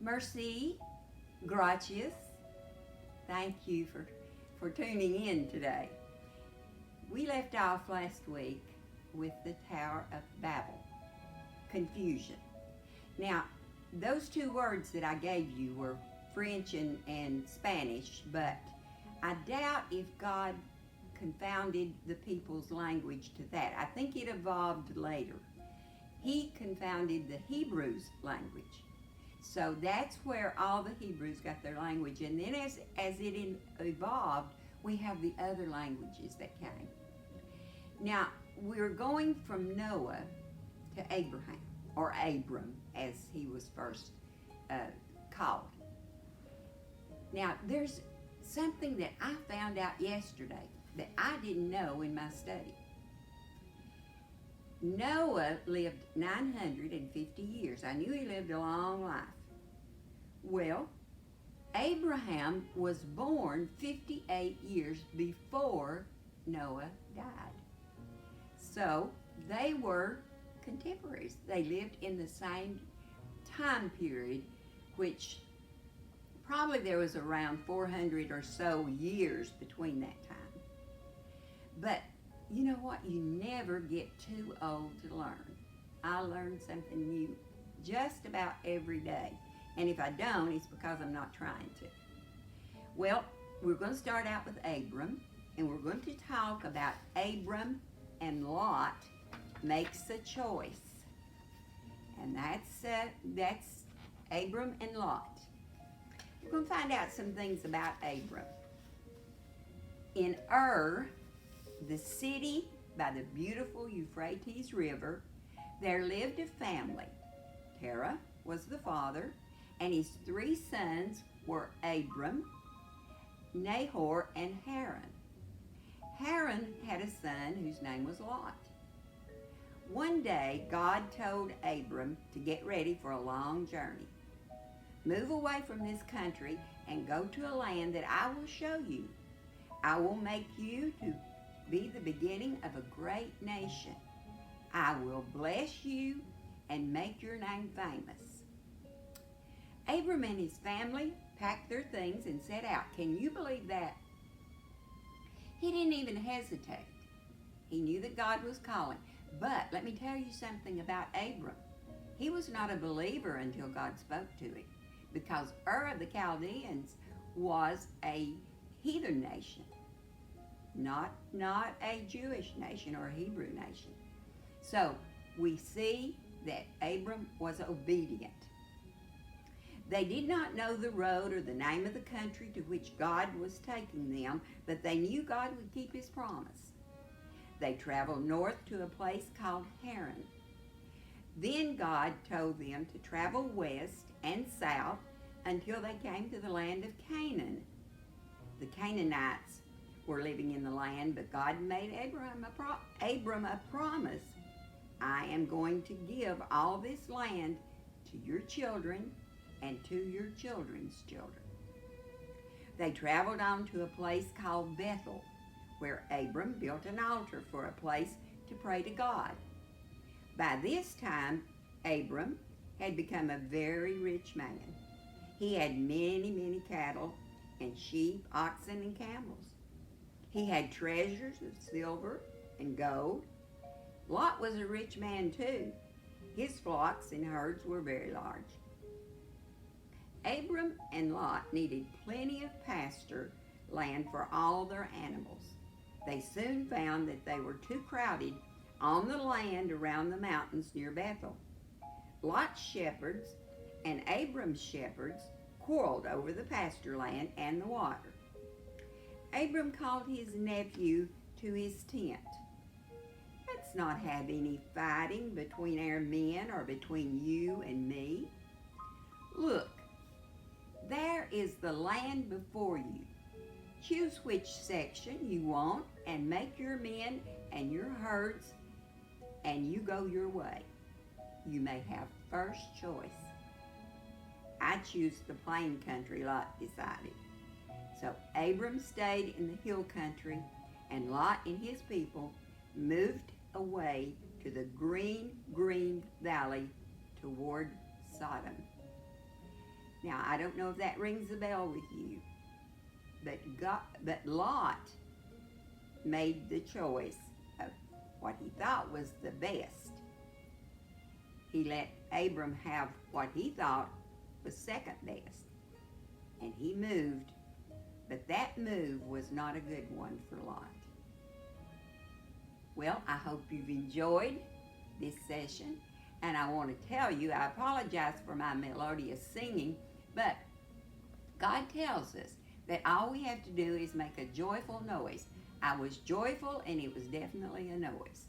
Merci, gracias. Thank you for tuning in today. We left off last week with the Tower of Babel, confusion. Now, those two words that I gave you were French and Spanish, but I doubt if God confounded the people's language to that. I think it evolved later. He confounded the Hebrews' language. So that's where all the Hebrews got their language. And then as it evolved, we have the other languages that came. Now, we're going from Noah to Abraham, or Abram, as he was first called. Now, there's something that I found out yesterday that I didn't know in my study. Noah lived 950 years. I knew he lived a long life. Well, Abraham was born 58 years before Noah died. So they were contemporaries. They lived in the same time period, which probably there was around 400 or so years between that time. But you know what? You never get too old to learn. I learn something new just about every day. And if I don't, it's because I'm not trying to. Well, we're going to start out with Abram, and we're going to talk about Abram and Lot makes a choice. And that's Abram and Lot. We're going to find out some things about Abram. In the city by the beautiful Euphrates River, there lived a family. Terah was the father, and his three sons were Abram, Nahor, and Haran. Haran had a son whose name was Lot. One day, God told Abram to get ready for a long journey. Move away from this country and go to a land that I will show you. I will make you to be the beginning of a great nation. I will bless you and make your name famous. Abram and his family packed their things and set out. Can you believe that? He didn't even hesitate. He knew that God was calling. But let me tell you something about Abram. He was not a believer until God spoke to him, because Ur of the Chaldeans was a heathen nation, not a Jewish nation or a Hebrew nation. So we see that Abram was obedient. They did not know the road or the name of the country to which God was taking them, but they knew God would keep his promise. They traveled north to a place called Haran. Then God told them to travel west and south until they came to the land of Canaan. The Canaanites were living in the land, but God made Abram a promise. I am going to give all this land to your children and to your children's children. They traveled on to a place called Bethel, where Abram built an altar for a place to pray to God. By this time, Abram had become a very rich man. He had many cattle and sheep, oxen, and camels. He had treasures of silver and gold. Lot was a rich man too. His flocks and herds were very large. Abram and Lot needed plenty of pasture land for all their animals. They soon found that they were too crowded on the land around the mountains near Bethel. Lot's shepherds and Abram's shepherds quarreled over the pasture land and the water. Abram called his nephew to his tent. Let's not have any fighting between our men or between you and me. Look, there is the land before you. Choose which section you want and make your men and your herds, and you go your way. You may have first choice. I choose the plain country, Lot decided. So Abram stayed in the hill country, and Lot and his people moved away to the green valley toward Sodom. Now, I don't know if that rings a bell with you, but Lot made the choice of what he thought was the best. He let Abram have what he thought was second best, and he moved, but that move was not a good one for Lot. Well, I hope you've enjoyed this session, and I want to tell you, I apologize for my melodious singing, but God tells us that all we have to do is make a joyful noise. I was joyful, and it was definitely a noise.